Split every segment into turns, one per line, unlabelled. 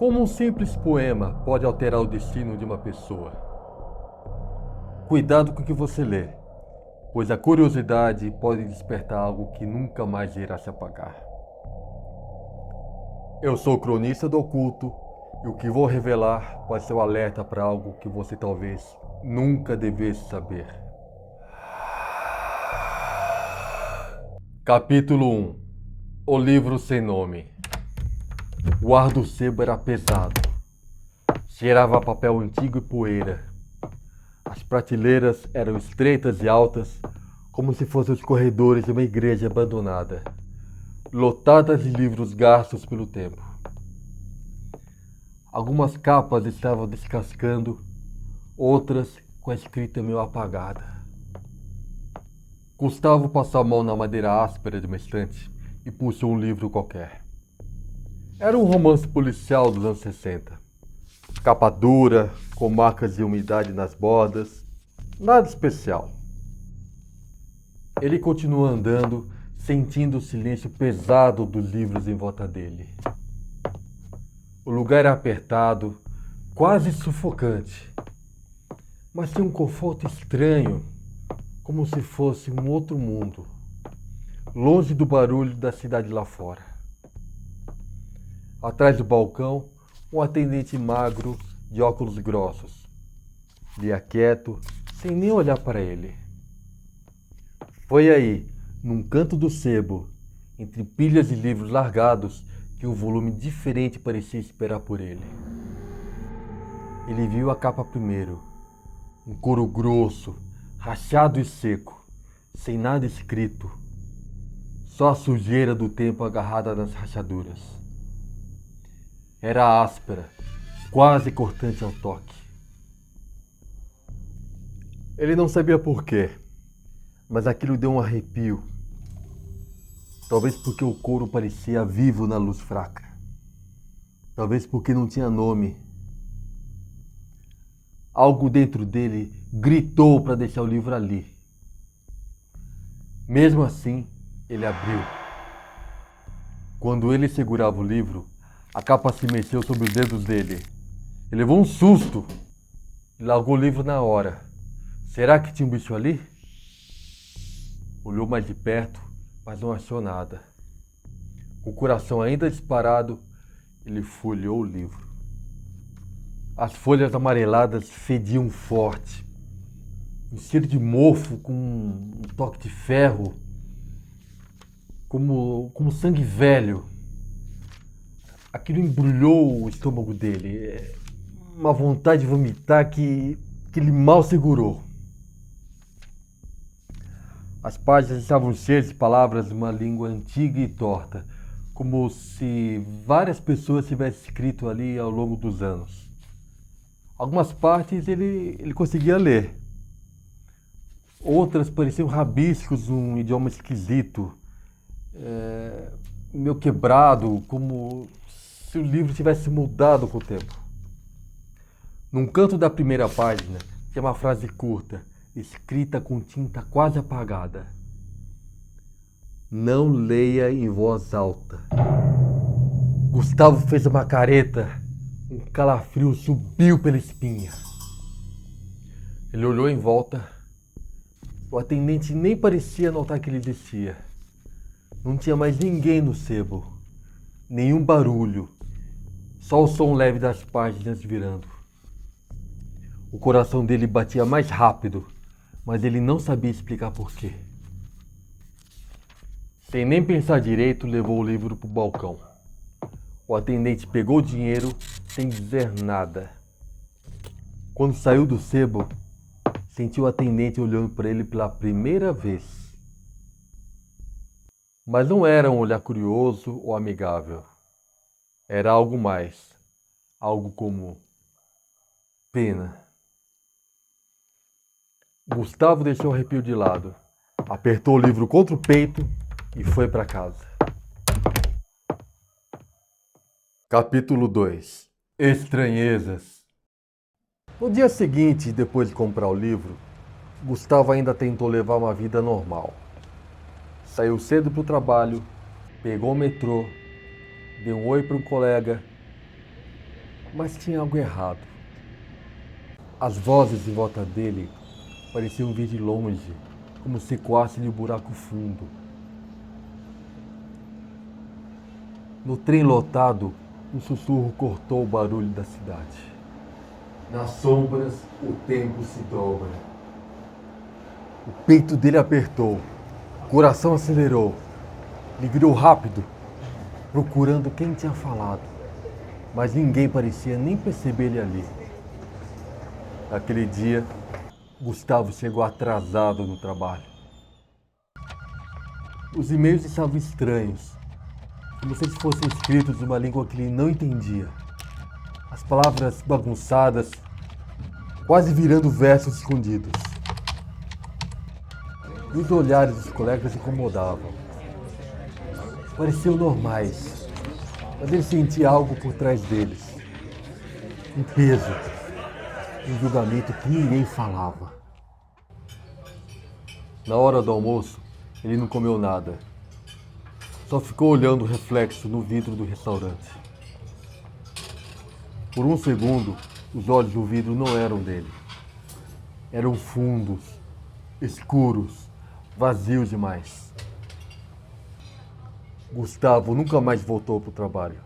Como um simples poema pode alterar o destino de uma pessoa? Cuidado com o que você lê, pois a curiosidade pode despertar algo que nunca mais irá se apagar. Eu sou o cronista do oculto e o que vou revelar pode ser um alerta para algo que você talvez nunca devesse saber. Capítulo 1. O livro sem nome. O ar do sebo era pesado. Cheirava a papel antigo e poeira. As prateleiras eram estreitas e altas, como se fossem os corredores de uma igreja abandonada, lotadas de livros gastos pelo tempo. Algumas capas estavam descascando, outras com a escrita meio apagada. Gustavo passou a mão na madeira áspera de uma estante e puxou um livro qualquer. Era um romance policial dos anos 60. Capa dura, com marcas de umidade nas bordas, nada especial. Ele continuou andando, sentindo o silêncio pesado dos livros em volta dele. O lugar era apertado, quase sufocante, mas tinha um conforto estranho, como se fosse um outro mundo, longe do barulho da cidade lá fora. Atrás do balcão, um atendente magro de óculos grossos. Lia quieto, sem nem olhar para ele. Foi aí, num canto do sebo, entre pilhas de livros largados, que um volume diferente parecia esperar por ele. Ele viu a capa primeiro. Um couro grosso, rachado e seco, sem nada escrito. Só a sujeira do tempo agarrada nas rachaduras. Era áspera, quase cortante ao toque. Ele não sabia porquê, mas aquilo deu um arrepio. Talvez porque o couro parecia vivo na luz fraca. Talvez porque não tinha nome. Algo dentro dele gritou para deixar o livro ali. Mesmo assim, ele abriu. Quando ele segurava o livro, a capa se mexeu sob os dedos dele. Ele levou um susto e largou o livro na hora. Será que tinha um bicho ali? Olhou mais de perto, mas não achou nada. Com o coração ainda disparado, ele folheou o livro. As folhas amareladas fediam forte. Um cheiro de mofo com um toque de ferro, como sangue velho. Aquilo embrulhou o estômago dele. Uma vontade de vomitar que ele mal segurou. As páginas estavam cheias de palavras de uma língua antiga e torta, como se várias pessoas tivessem escrito ali ao longo dos anos. Algumas partes ele conseguia ler. Outras pareciam rabiscos num idioma esquisito, meio quebrado, como se o livro tivesse mudado com o tempo. Num canto da primeira página tinha uma frase curta, escrita com tinta quase apagada. Não leia em voz alta. Gustavo fez uma careta. Um calafrio subiu pela espinha. Ele olhou em volta. O atendente nem parecia notar que ele descia. Não tinha mais ninguém no sebo. Nenhum barulho. Só o som leve das páginas virando. O coração dele batia mais rápido, mas ele não sabia explicar porquê. Sem nem pensar direito, levou o livro para o balcão. O atendente pegou o dinheiro sem dizer nada. Quando saiu do sebo, sentiu o atendente olhando para ele pela primeira vez. Mas não era um olhar curioso ou amigável. Era algo mais. Algo como pena. Gustavo deixou o arrepio de lado, apertou o livro contra o peito e foi para casa. Capítulo 2. Estranhezas. No dia seguinte, depois de comprar o livro, Gustavo ainda tentou levar uma vida normal. Saiu cedo para o trabalho, pegou o metrô, deu um oi para um colega Mas tinha algo errado. As vozes em volta dele pareciam vir de longe, como se ecoassem de um buraco fundo. No trem lotado, um sussurro cortou o barulho da cidade. Nas sombras, o tempo se dobra. O peito dele apertou, o coração acelerou. Ele virou rápido, procurando quem tinha falado, mas ninguém parecia nem perceber ele ali. Naquele dia, Gustavo chegou atrasado no trabalho. Os e-mails estavam estranhos, como se eles fossem escritos numa língua que ele não entendia. As palavras bagunçadas, quase virando versos escondidos. E os olhares dos colegas incomodavam. Pareciam normais, mas ele sentia algo por trás deles. Um peso, um julgamento que ninguém falava. Na hora do almoço, ele não comeu nada. Só ficou olhando o reflexo no vidro do restaurante. Por um segundo, os olhos do vidro não eram dele. Eram fundos, escuros, vazios demais. Gustavo nunca mais voltou para o trabalho.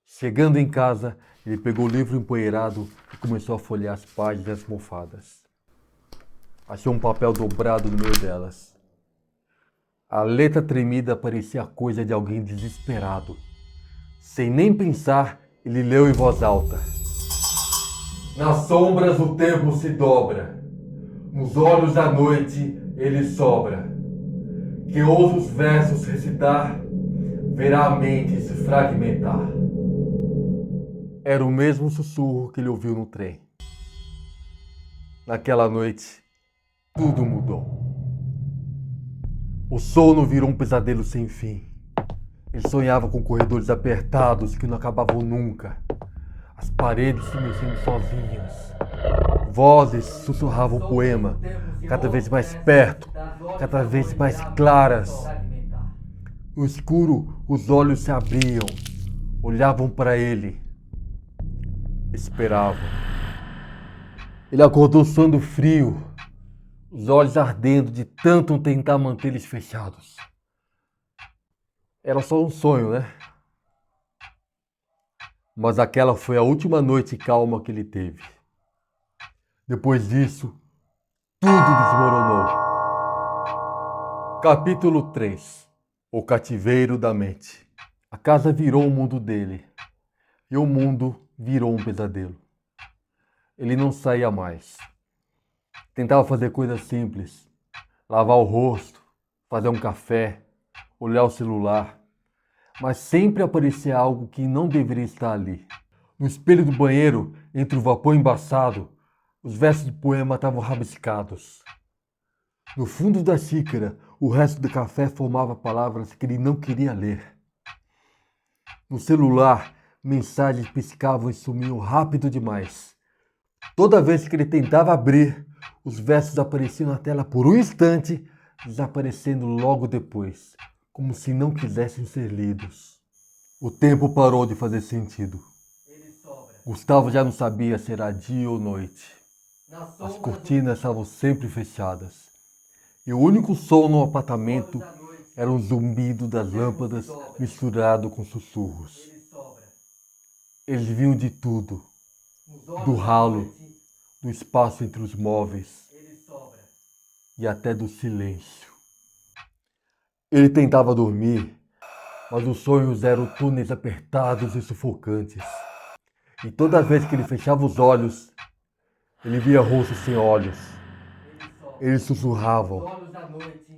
Chegando em casa, ele pegou o livro empoeirado e começou a folhear as páginas mofadas. Achou um papel dobrado no meio delas. A letra tremida parecia coisa de alguém desesperado. Sem nem pensar, ele leu em voz alta. Nas sombras o tempo se dobra. Nos olhos da noite ele sobra. Quem ousa os versos recitar, verá a mente se fragmentar. Era o mesmo sussurro que ele ouviu no trem. Naquela noite, tudo mudou. O sono virou um pesadelo sem fim. Ele sonhava com corredores apertados que não acabavam nunca. As paredes se mexendo sozinhas. Vozes sussurravam o poema, cada vez mais perto, cada vez mais claras. No escuro, os olhos se abriam, olhavam para ele, esperavam. Ele acordou suando frio, os olhos ardendo de tanto tentar mantê-los fechados. Era só um sonho, né? Mas aquela foi a última noite calma que ele teve. Depois disso, tudo desmoronou. Capítulo 3. O cativeiro da mente. A casa virou o mundo dele. E o mundo virou um pesadelo. Ele não saía mais. Tentava fazer coisas simples. Lavar o rosto, fazer um café, olhar o celular. Mas sempre aparecia algo que não deveria estar ali. No espelho do banheiro, entre o vapor embaçado, os versos do poema estavam rabiscados. No fundo da xícara, o resto do café formava palavras que ele não queria ler. No celular, mensagens piscavam e sumiam rápido demais. Toda vez que ele tentava abrir, os versos apareciam na tela por um instante, desaparecendo logo depois, como se não quisessem ser lidos. O tempo parou de fazer sentido. Gustavo já não sabia se era dia ou noite. As cortinas estavam sempre fechadas. E o único som no apartamento era um zumbido das lâmpadas misturado com sussurros. Eles vinham de tudo. Do ralo, do espaço entre os móveis e até do silêncio. Ele tentava dormir, mas os sonhos eram túneis apertados e sufocantes. E toda vez que ele fechava os olhos, ele via rostos sem olhos. Eles sussurravam.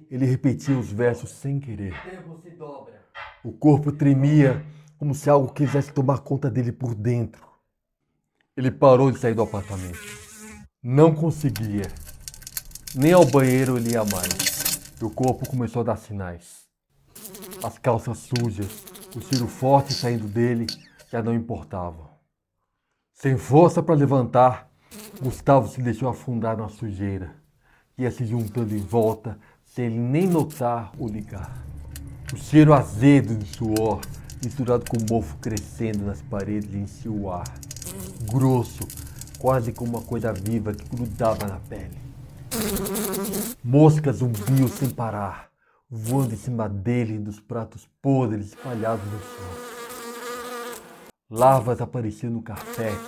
Ele repetia os versos sem querer. O corpo tremia como se algo quisesse tomar conta dele por dentro. Ele parou de sair do apartamento. Não conseguia. Nem ao banheiro ele ia mais. E o corpo começou a dar sinais. As calças sujas, o cheiro forte saindo dele já não importavam. Sem força para levantar, Gustavo se deixou afundar na sujeira. Ia se juntando em volta, sem ele nem notar ou ligar. O cheiro azedo de suor misturado com mofo crescendo nas paredes e enchia o ar. Grosso, quase como uma coisa viva que grudava na pele. Moscas zumbiam sem parar, voando em cima dele e dos pratos podres espalhados no chão. Larvas apareciam no carpete,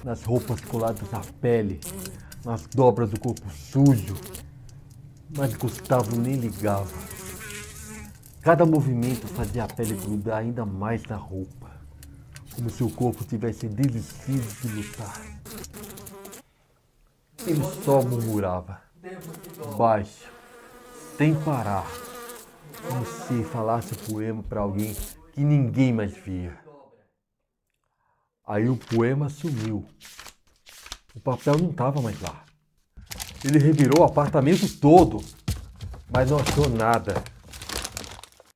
nas roupas coladas na pele, nas dobras do corpo sujo, mas Gustavo nem ligava. Cada movimento fazia a pele grudar ainda mais na roupa, como se o corpo tivesse desistido de lutar. Ele só murmurava, baixo, sem parar, como se falasse o poema para alguém que ninguém mais via. Aí o poema sumiu. O papel não estava mais lá. Ele revirou o apartamento todo, mas não achou nada.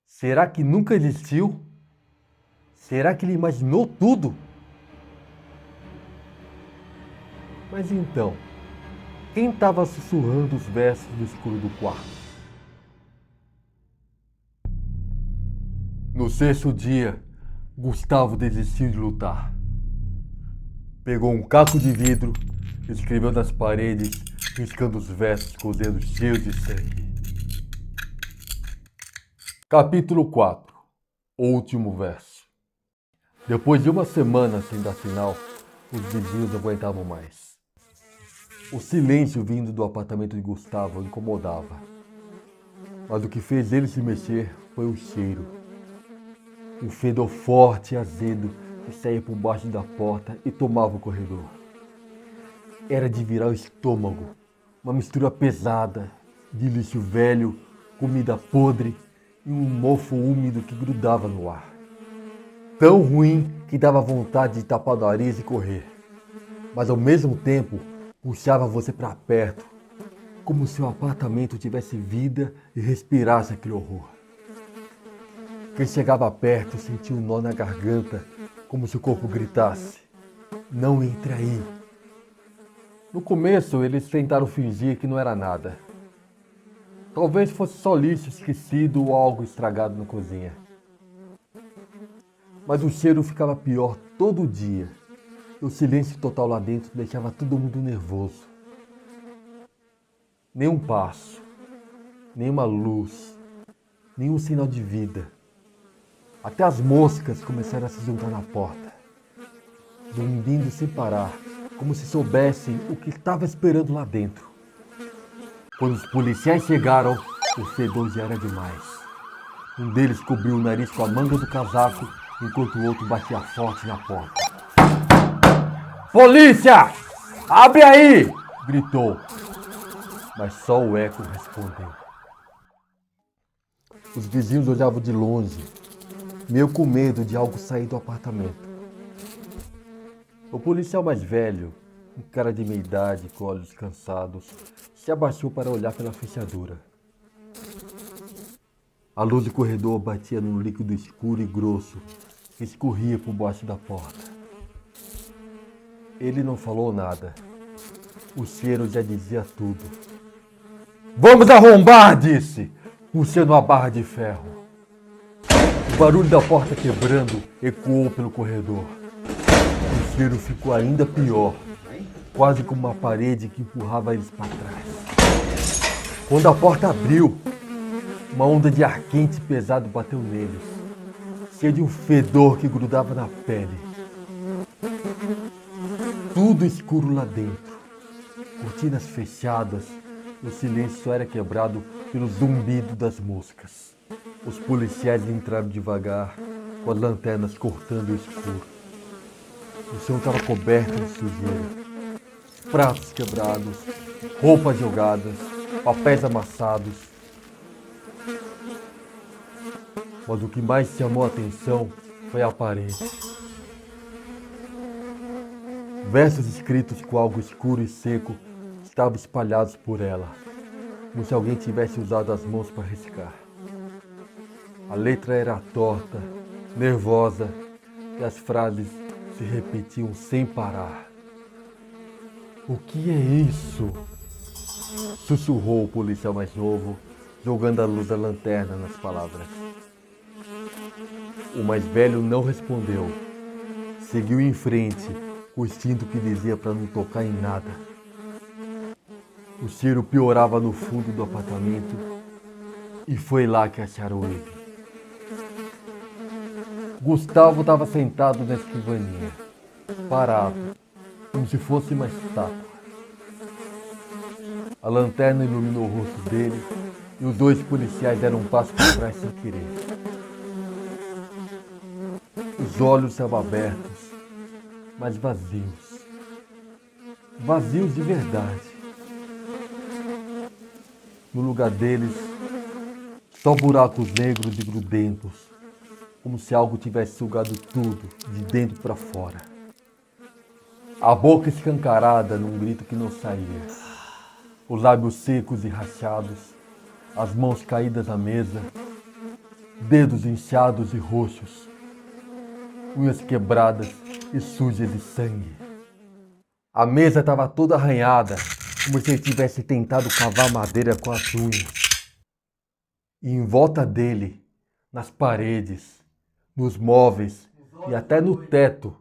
Será que nunca existiu? Será que ele imaginou tudo? Mas então, quem estava sussurrando os versos no escuro do quarto? No sexto dia, Gustavo desistiu de lutar. Pegou um caco de vidro, escreveu nas paredes, riscando os versos com os dedos cheios de sangue. Capítulo 4. O último verso. Depois de uma semana sem dar sinal, os vizinhos não aguentavam mais. O silêncio vindo do apartamento de Gustavo incomodava. Mas o que fez ele se mexer foi o cheiro. Um fedor forte e azedo que saía por baixo da porta e tomava o corredor. Era de virar o estômago, uma mistura pesada de lixo velho, comida podre e um mofo úmido que grudava no ar. Tão ruim que dava vontade de tapar o nariz e correr, mas ao mesmo tempo puxava você para perto, como se o apartamento tivesse vida e respirasse aquele horror. Quem chegava perto sentia um nó na garganta, como se o corpo gritasse: não entre aí. No começo, eles tentaram fingir que não era nada. Talvez fosse só lixo esquecido ou algo estragado na cozinha. Mas o cheiro ficava pior todo dia. E o silêncio total lá dentro deixava todo mundo nervoso. Nenhum passo, nenhuma luz, nenhum sinal de vida. Até as moscas começaram a se juntar na porta, zumbindo sem parar, como se soubessem o que estava esperando lá dentro. Quando os policiais chegaram, o fedor já era demais. Um deles cobriu o nariz com a manga do casaco, enquanto o outro batia forte na porta. Polícia! Abre aí! Gritou. Mas só o eco respondeu. Os vizinhos olhavam de longe, meio com medo de algo sair do apartamento. O policial mais velho, um cara de meia idade com olhos cansados, se abaixou para olhar pela fechadura. A luz do corredor batia num líquido escuro e grosso que escorria por baixo da porta. Ele não falou nada. O cheiro já dizia tudo. Vamos arrombar, disse, puxando a barra de ferro. O barulho da porta quebrando ecoou pelo corredor. O cheiro ficou ainda pior, quase como uma parede que empurrava eles para trás. Quando a porta abriu, uma onda de ar quente e pesado bateu neles, cheia de um fedor que grudava na pele. Tudo escuro lá dentro, cortinas fechadas, o silêncio só era quebrado pelo zumbido das moscas. Os policiais entraram devagar, com as lanternas cortando o escuro. O chão estava coberto de sujeira, pratos quebrados, roupas jogadas, papéis amassados. Mas o que mais chamou a atenção foi a parede. Versos escritos com algo escuro e seco estavam espalhados por ela, como se alguém tivesse usado as mãos para riscar. A letra era torta, nervosa, e as frases se repetiam sem parar. O que é isso? Sussurrou o policial mais novo, jogando a luz da lanterna nas palavras. O mais velho não respondeu. Seguiu em frente, com o instinto que dizia para não tocar em nada. O cheiro piorava no fundo do apartamento e foi lá que acharam ele. Gustavo estava sentado na escrivaninha, parado, como se fosse uma estátua. A lanterna iluminou o rosto dele e os dois policiais deram um passo para trás sem querer. Os olhos estavam abertos, mas vazios. Vazios de verdade. No lugar deles, só buracos negros e grudentos, como se algo tivesse sugado tudo, de dentro para fora. A boca escancarada num grito que não saía. Os lábios secos e rachados, as mãos caídas na mesa, dedos inchados e roxos, unhas quebradas e sujas de sangue. A mesa estava toda arranhada, como se ele tivesse tentado cavar madeira com as unhas. E em volta dele, nas paredes, nos móveis e até no teto,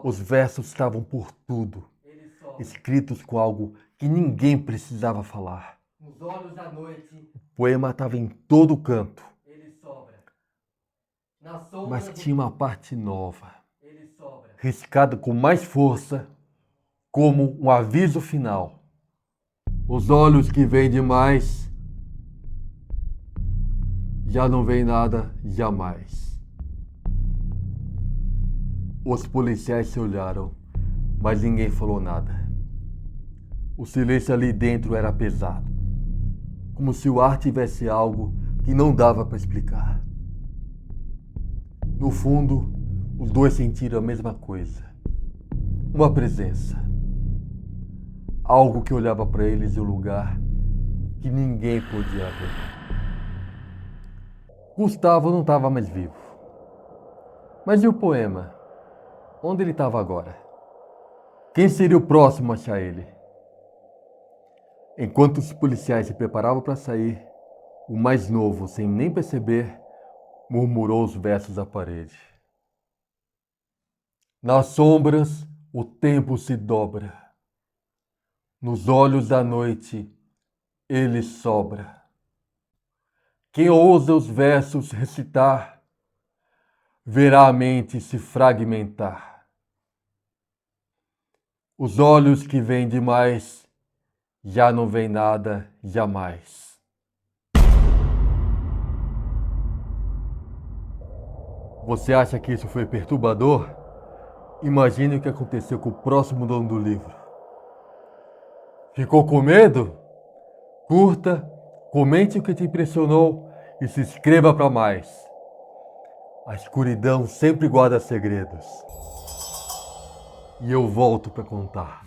os versos estavam por tudo, escritos com algo que ninguém precisava falar. O poema estava em todo canto, mas tinha uma parte nova, riscada com mais força, como um aviso final. Os olhos que veem demais já não veem nada jamais. Os policiais se olharam, mas ninguém falou nada. O silêncio ali dentro era pesado, como se o ar tivesse algo que não dava para explicar. No fundo, os dois sentiram a mesma coisa. Uma presença. Algo que olhava para eles em um lugar que ninguém podia ver. Gustavo não estava mais vivo. Mas e o poema? Onde ele estava agora? Quem seria o próximo a achar ele? Enquanto os policiais se preparavam para sair, o mais novo, sem nem perceber, murmurou os versos à parede. Nas sombras, o tempo se dobra. Nos olhos da noite, ele sobra. Quem ousa os versos recitar, verá a mente se fragmentar. Os olhos que veem demais, já não veem nada jamais. Você acha que isso foi perturbador? Imagine o que aconteceu com o próximo dono do livro. Ficou com medo? Curta, comente o que te impressionou e se inscreva para mais. A escuridão sempre guarda segredos. E eu volto para contar.